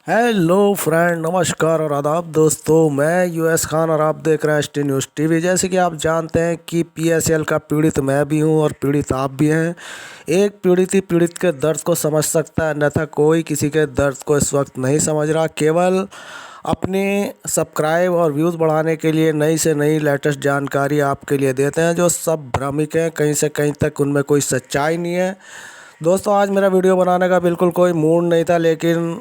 Hello friend, नमस्कार और आदाब दोस्तों। मैं यूएस खान और आप देख रहे हैं एस टी न्यूज़ टीवी। जैसे कि आप जानते हैं कि पीएसएल का पीड़ित मैं भी हूं और पीड़ित आप भी हैं। एक पीड़ित ही पीड़ित के दर्द को समझ सकता है, अन्यथा कोई किसी के दर्द को इस वक्त नहीं समझ रहा। केवल अपने सब्सक्राइब और व्यूज़ बढ़ाने के लिए नई से नई लेटेस्ट जानकारी आपके लिए देते हैं, जो सब भ्रामक हैं, कहीं से कहीं तक उनमें कोई सच्चाई नहीं है। दोस्तों, आज मेरा वीडियो बनाने का बिल्कुल कोई मूड नहीं था, लेकिन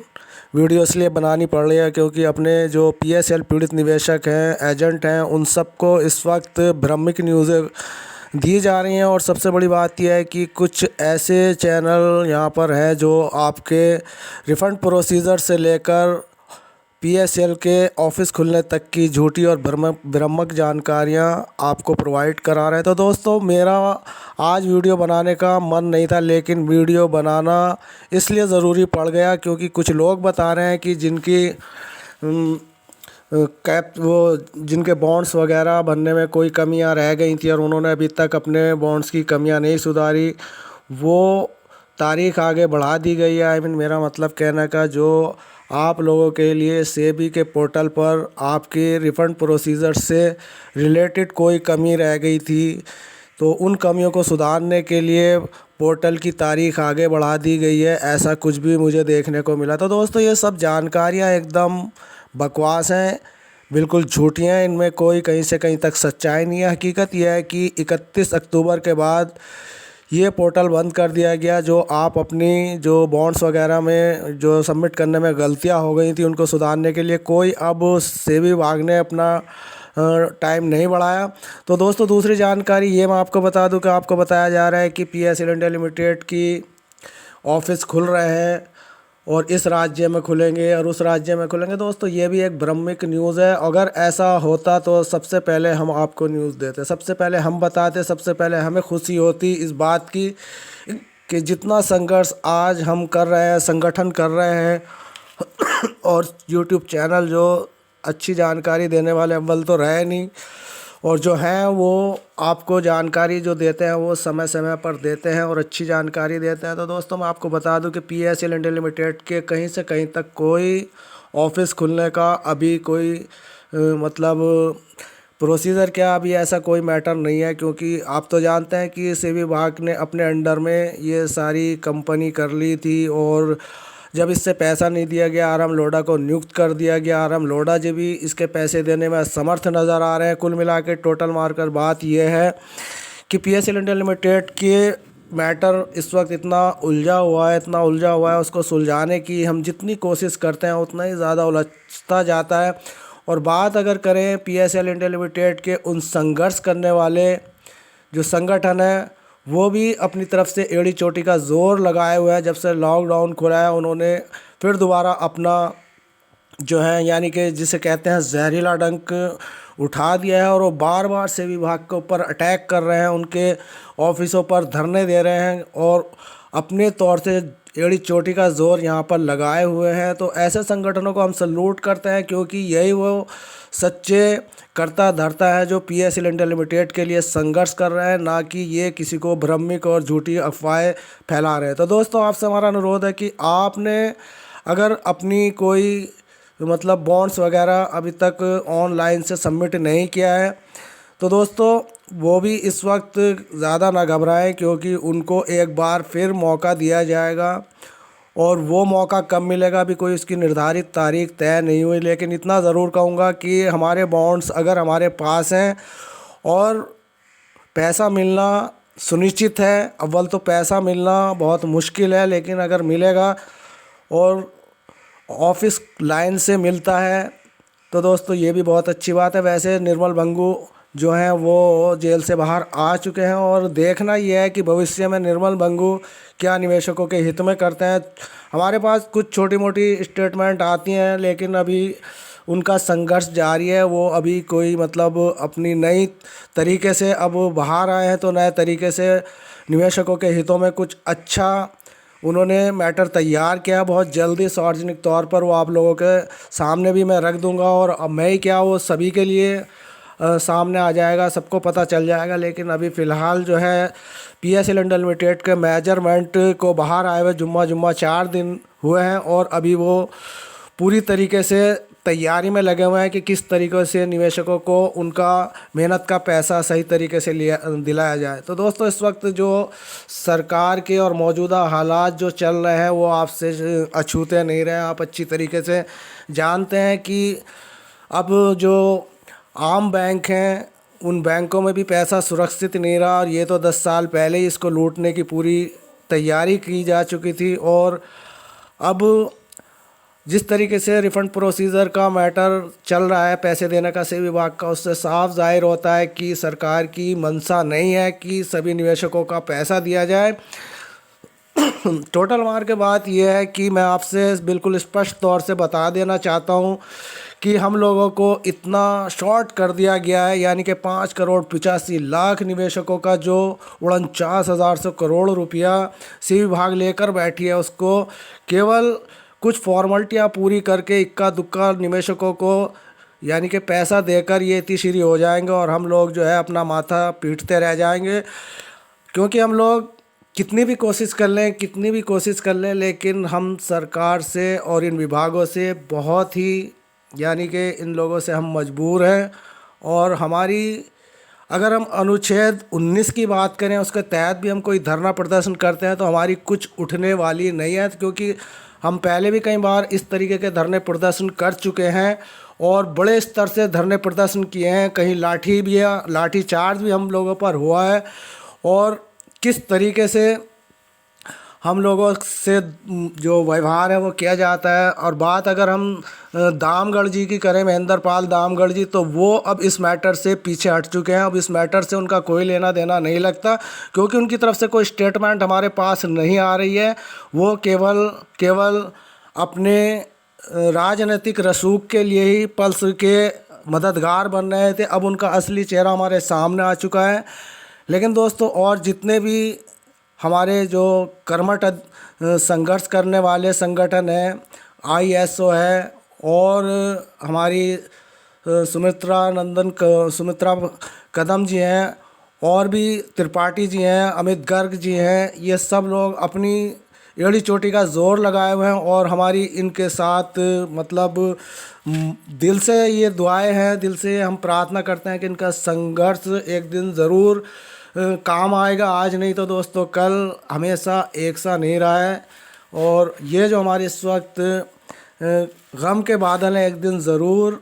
वीडियो इसलिए बनानी पड़ रही है क्योंकि अपने जो पीएसएल पीड़ित निवेशक हैं, एजेंट हैं, उन सबको इस वक्त भ्रामक न्यूज़ दी जा रही हैं। और सबसे बड़ी बात यह है कि कुछ ऐसे चैनल यहाँ पर हैं जो आपके रिफ़ंड प्रोसीजर से लेकर पीएसएल के ऑफिस खुलने तक की झूठी और भ्रामक जानकारियाँ आपको प्रोवाइड करा रहे हैं। तो दोस्तों, मेरा आज वीडियो बनाने का मन नहीं था, लेकिन वीडियो बनाना इसलिए ज़रूरी पड़ गया क्योंकि कुछ लोग बता रहे हैं कि जिनके बॉन्ड्स वगैरह भरने में कोई कमियां रह गई थी और उन्होंने अभी तक अपने बॉन्ड्स की कमियां नहीं सुधारी, वो तारीख आगे बढ़ा दी गई है। मेरा मतलब कहने का, जो आप लोगों के लिए सेबी के पोर्टल पर आपके रिफ़ंड प्रोसीजर से रिलेटेड कोई कमी रह गई थी, तो उन कमियों को सुधारने के लिए पोर्टल की तारीख आगे बढ़ा दी गई है, ऐसा कुछ भी मुझे देखने को मिला। तो दोस्तों, ये सब जानकारियाँ एकदम बकवास हैं, बिल्कुल झूठी हैं, इनमें कोई कहीं से कहीं तक सच्चाई नहीं है। हकीकत यह है कि 31 अक्टूबर के बाद ये पोर्टल बंद कर दिया गया। जो आप अपनी जो बॉन्ड्स वगैरह में जो सबमिट करने में गलतियां हो गई थी, उनको सुधारने के लिए कोई अब सेबी विभाग ने अपना टाइम नहीं बढ़ाया। तो दोस्तों, दूसरी जानकारी ये मैं आपको बता दूं कि आपको बताया जा रहा है कि पीएसएल इंडिया लिमिटेड की ऑफिस खुल रहे हैं और इस राज्य में खुलेंगे और उस राज्य में खुलेंगे। दोस्तों, ये भी एक भ्रामक न्यूज़ है। अगर ऐसा होता तो सबसे पहले हम आपको न्यूज़ देते, सबसे पहले हम बताते, सबसे पहले हमें खुशी होती इस बात की कि जितना संघर्ष आज हम कर रहे हैं, संगठन कर रहे हैं और यूट्यूब चैनल जो अच्छी जानकारी देने वाले अव्वल तो रहे नहीं, और जो हैं वो आपको जानकारी जो देते हैं वो समय समय पर देते हैं और अच्छी जानकारी देते हैं। तो दोस्तों, मैं आपको बता दूं कि पीएसएल इंडिया लिमिटेड के कहीं से कहीं तक कोई ऑफिस खुलने का अभी कोई मतलब प्रोसीजर क्या, अभी ऐसा कोई मैटर नहीं है। क्योंकि आप तो जानते हैं कि सेबी विभाग ने अपने अंडर में ये सारी कंपनी कर ली थी, और जब इससे पैसा नहीं दिया गया, आर एम लोढ़ा को नियुक्त कर दिया गया। आर एम लोढ़ा जी भी इसके पैसे देने में असमर्थ नज़र आ रहे हैं। कुल मिला के टोटल मारकर बात यह है कि पीएसएल इंडिया लिमिटेड के मैटर इस वक्त इतना उलझा हुआ है, इतना उलझा हुआ है, उसको सुलझाने की हम जितनी कोशिश करते हैं उतना ही ज़्यादा उलझता जाता है। और बात अगर करें पीएसएल इंडिया लिमिटेड के उन संघर्ष करने वाले जो संगठन है, वो भी अपनी तरफ से एड़ी चोटी का ज़ोर लगाए हुए हैं। जब से लॉकडाउन खुला है, उन्होंने फिर दोबारा अपना जो है, यानी कि जिसे कहते हैं जहरीला डंक उठा दिया है, और वो बार बार से विभाग के ऊपर अटैक कर रहे हैं, उनके ऑफिसों पर धरने दे रहे हैं और अपने तौर से एड़ी चोटी का जोर यहाँ पर लगाए हुए हैं। तो ऐसे संगठनों को हम सल्यूट करते हैं, क्योंकि यही वो सच्चे करता धरता है जो पीएसएल इंडिया लिमिटेड के लिए संघर्ष कर रहे हैं, ना कि ये किसी को भ्रामक और झूठी अफवाहें फैला रहे हैं। तो दोस्तों, आपसे हमारा अनुरोध है कि आपने अगर अपनी कोई मतलब बॉन्ड्स वगैरह अभी तक ऑनलाइन से सबमिट नहीं किया है, तो दोस्तों वो भी इस वक्त ज़्यादा ना घबराएं, क्योंकि उनको एक बार फिर मौका दिया जाएगा। और वो मौका कब मिलेगा, अभी कोई उसकी निर्धारित तारीख तय नहीं हुई, लेकिन इतना ज़रूर कहूँगा कि हमारे बॉन्ड्स अगर हमारे पास हैं और पैसा मिलना सुनिश्चित है, अव्वल तो पैसा मिलना बहुत मुश्किल है, लेकिन अगर मिलेगा और ऑफिस लाइन से मिलता है तो दोस्तों ये भी बहुत अच्छी बात है। वैसे निर्मल भंगू जो हैं वो जेल से बाहर आ चुके हैं, और देखना ये है कि भविष्य में निर्मल भंगू क्या निवेशकों के हित में करते हैं। हमारे पास कुछ छोटी मोटी स्टेटमेंट आती हैं, लेकिन अभी उनका संघर्ष जारी है। वो अभी कोई मतलब अपनी नई तरीके से अब बाहर आए हैं, तो नए तरीके से निवेशकों के हितों में कुछ अच्छा उन्होंने मैटर तैयार किया। बहुत जल्दी सार्वजनिक तौर पर वो आप लोगों के सामने भी मैं रख दूंगा, और अब मैं ही क्या, वो सभी के लिए सामने आ जाएगा, सबको पता चल जाएगा। लेकिन अभी फ़िलहाल जो है पीएसएल इंडिया लिमिटेड के मेजरमेंट को बाहर आए हुए जुम्मा 4 दिन हुए हैं, और अभी वो पूरी तरीके से तैयारी में लगे हुए हैं कि किस तरीके से निवेशकों को उनका मेहनत का पैसा सही तरीके से लिया दिलाया जाए। तो दोस्तों, इस वक्त जो सरकार के और मौजूदा हालात जो चल रहे हैं वो आपसे अछूते नहीं रहे। आप अच्छी तरीके से जानते हैं कि अब जो आम बैंक हैं उन बैंकों में भी पैसा सुरक्षित नहीं रहा, और ये तो 10 साल पहले ही इसको लूटने की पूरी तैयारी की जा चुकी थी। और अब जिस तरीके से रिफ़ंड प्रोसीजर का मैटर चल रहा है पैसे देने का सेबी विभाग का, उससे साफ जाहिर होता है कि सरकार की मंशा नहीं है कि सभी निवेशकों का पैसा दिया जाए। टोटल मार के बात यह है कि मैं आपसे बिल्कुल स्पष्ट तौर से बता देना चाहता हूं कि हम लोगों को इतना शॉर्ट कर दिया गया है, यानी कि 5,85,00,000 निवेशकों का जो 49,000 करोड़ रुपया सेबी विभाग लेकर बैठी है, उसको केवल कुछ फॉर्मेलिटियाँ पूरी करके इक्का दुक्का निवेशकों को यानी कि पैसा देकर ये तिश्री हो जाएंगे, और हम लोग जो है अपना माथा पीटते रह जाएंगे। क्योंकि हम लोग कितनी भी कोशिश कर लें लेकिन हम सरकार से और इन विभागों से बहुत ही यानी कि इन लोगों से हम मजबूर हैं। और हमारी अगर हम अनुच्छेद 19 की बात करें, उसके तहत भी हम कोई धरना प्रदर्शन करते हैं तो हमारी कुछ उठने वाली नहीं है, क्योंकि हम पहले भी कई बार इस तरीके के धरने प्रदर्शन कर चुके हैं और बड़े स्तर से धरने प्रदर्शन किए हैं। कहीं लाठी चार्ज भी हम लोगों पर हुआ है, और किस तरीके से हम लोगों से जो व्यवहार है वो किया जाता है। और बात अगर हम दामगढ़ जी की करें, महेंद्र पाल दामगढ़ जी, तो वो अब इस मैटर से पीछे हट चुके हैं। अब इस मैटर से उनका कोई लेना देना नहीं लगता, क्योंकि उनकी तरफ से कोई स्टेटमेंट हमारे पास नहीं आ रही है। वो केवल अपने राजनीतिक रसूख के लिए ही पल्स के मददगार बन रहे थे। अब उनका असली चेहरा हमारे सामने आ चुका है। लेकिन दोस्तों, और जितने भी हमारे जो कर्मठ संघर्ष करने वाले संगठन हैं, ISO है, और हमारी सुमित्रा कदम जी हैं, और भी त्रिपाठी जी हैं, अमित गर्ग जी हैं, ये सब लोग अपनी एड़ी चोटी का जोर लगाए हुए हैं। और हमारी इनके साथ मतलब दिल से ये दुआएं हैं, दिल से हम प्रार्थना करते हैं कि इनका संघर्ष एक दिन ज़रूर काम आएगा। आज नहीं तो दोस्तों कल हमेशा एक सा नहीं रहा है। और ये जो हमारे इस वक्त गम के बादल हैं, एक दिन ज़रूर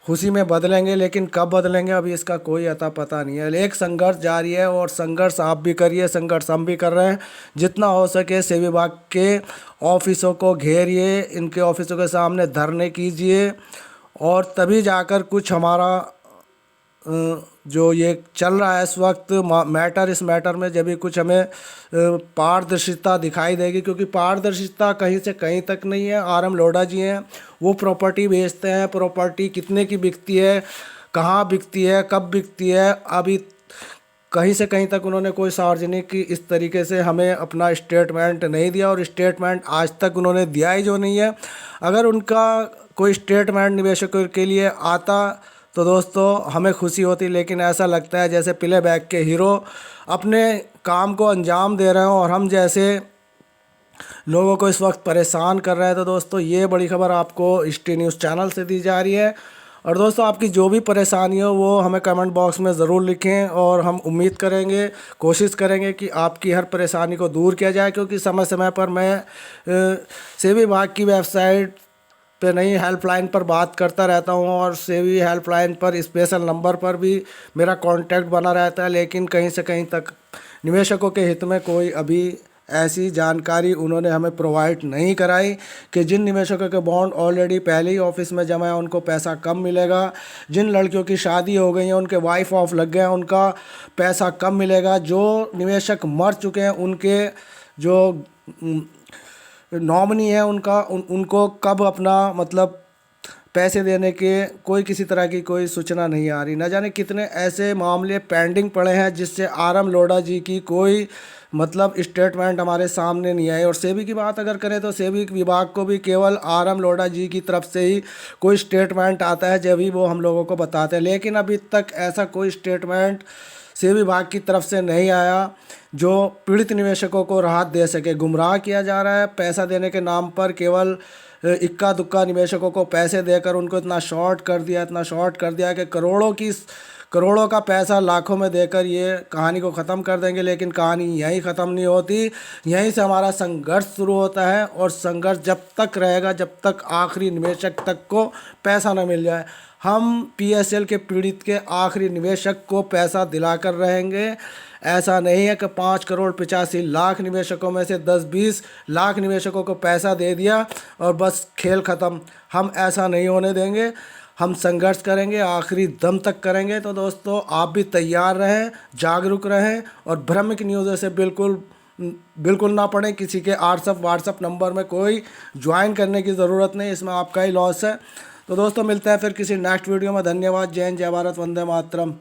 खुशी में बदलेंगे, लेकिन कब बदलेंगे अभी इसका कोई अता पता नहीं है। एक संघर्ष जारी है, और संघर्ष आप भी करिए, संघर्ष हम भी कर रहे हैं। जितना हो सके सेबी विभाग के ऑफिसों को घेरिए, इनके ऑफिसों के सामने धरने कीजिए, और तभी जाकर कुछ हमारा जो ये चल रहा है इस वक्त इस मैटर में जब भी कुछ हमें पारदर्शिता दिखाई देगी। क्योंकि पारदर्शिता कहीं से कहीं तक नहीं है। RM लोढ़ा जी हैं, वो प्रॉपर्टी बेचते हैं, प्रॉपर्टी कितने की बिकती है, कहाँ बिकती है, कब बिकती है, अभी कहीं से कहीं तक उन्होंने कोई सार्वजनिक इस तरीके से हमें अपना स्टेटमेंट नहीं दिया, और स्टेटमेंट आज तक उन्होंने दिया ही जो नहीं है। अगर उनका कोई स्टेटमेंट निवेशकों के लिए आता तो दोस्तों हमें खुशी होती, लेकिन ऐसा लगता है जैसे प्ले बैक के हीरो अपने काम को अंजाम दे रहे हो और हम जैसे लोगों को इस वक्त परेशान कर रहे हैं। तो दोस्तों, ये बड़ी खबर आपको हिस्ट्री न्यूज़ चैनल से दी जा रही है। और दोस्तों, आपकी जो भी परेशानी हो वो हमें कमेंट बॉक्स में ज़रूर लिखें, और हम उम्मीद करेंगे, कोशिश करेंगे कि आपकी हर परेशानी को दूर किया जाए। क्योंकि समय समय पर मैं सेबी विभाग की वेबसाइट पे नई हेल्पलाइन पर बात करता रहता हूँ, और सेबी हेल्पलाइन पर स्पेशल नंबर पर भी मेरा कांटेक्ट बना रहता है। लेकिन कहीं से कहीं तक निवेशकों के हित में कोई अभी ऐसी जानकारी उन्होंने हमें प्रोवाइड नहीं कराई कि जिन निवेशकों के बॉन्ड ऑलरेडी पहले ही ऑफिस में जमा है उनको पैसा कम मिलेगा, जिन लड़कियों की शादी हो गई है, उनके वाइफ ऑफ लग गए हैं, उनका पैसा कम मिलेगा, जो निवेशक मर चुके हैं उनके जो नॉमिनी है उनको कब अपना मतलब पैसे देने के कोई किसी तरह की कोई सूचना नहीं आ रही। न जाने कितने ऐसे मामले पेंडिंग पड़े हैं जिससे RM लोढ़ा जी की कोई मतलब स्टेटमेंट हमारे सामने नहीं आई। और सेबी की बात अगर करें तो सेबी विभाग को भी केवल RM लोढ़ा जी की तरफ से ही कोई स्टेटमेंट आता है, जब ही वो हम लोगों को बताते हैं। लेकिन अभी तक ऐसा कोई स्टेटमेंट सेबी विभाग की तरफ से नहीं आया जो पीड़ित निवेशकों को राहत दे सके। गुमराह किया जा रहा है पैसा देने के नाम पर, केवल इक्का दुक्का निवेशकों को पैसे देकर उनको इतना शॉर्ट कर दिया कि करोड़ों का पैसा लाखों में देकर ये कहानी को ख़त्म कर देंगे। लेकिन कहानी यहीं ख़त्म नहीं होती, यहीं से हमारा संघर्ष शुरू होता है। और संघर्ष जब तक रहेगा जब तक आखिरी निवेशक तक को पैसा न मिल जाए। हम पीएसएल के पीड़ित के आखिरी निवेशक को पैसा दिलाकर रहेंगे। ऐसा नहीं है कि 5 करोड़ 85 लाख निवेशकों में से 10-20 लाख निवेशकों को पैसा दे दिया और बस खेल ख़त्म। हम ऐसा नहीं होने देंगे, हम संघर्ष करेंगे, आखिरी दम तक करेंगे। तो दोस्तों आप भी तैयार रहें, जागरूक रहें और भ्रामक न्यूज़ से बिल्कुल ना पड़ें। किसी के व्हाट्सअप नंबर में कोई ज्वाइन करने की ज़रूरत नहीं, इसमें आपका ही लॉस है। तो दोस्तों मिलते हैं फिर किसी नेक्स्ट वीडियो में। धन्यवाद। जय हिंद, जय भारत, वंदे मातरम।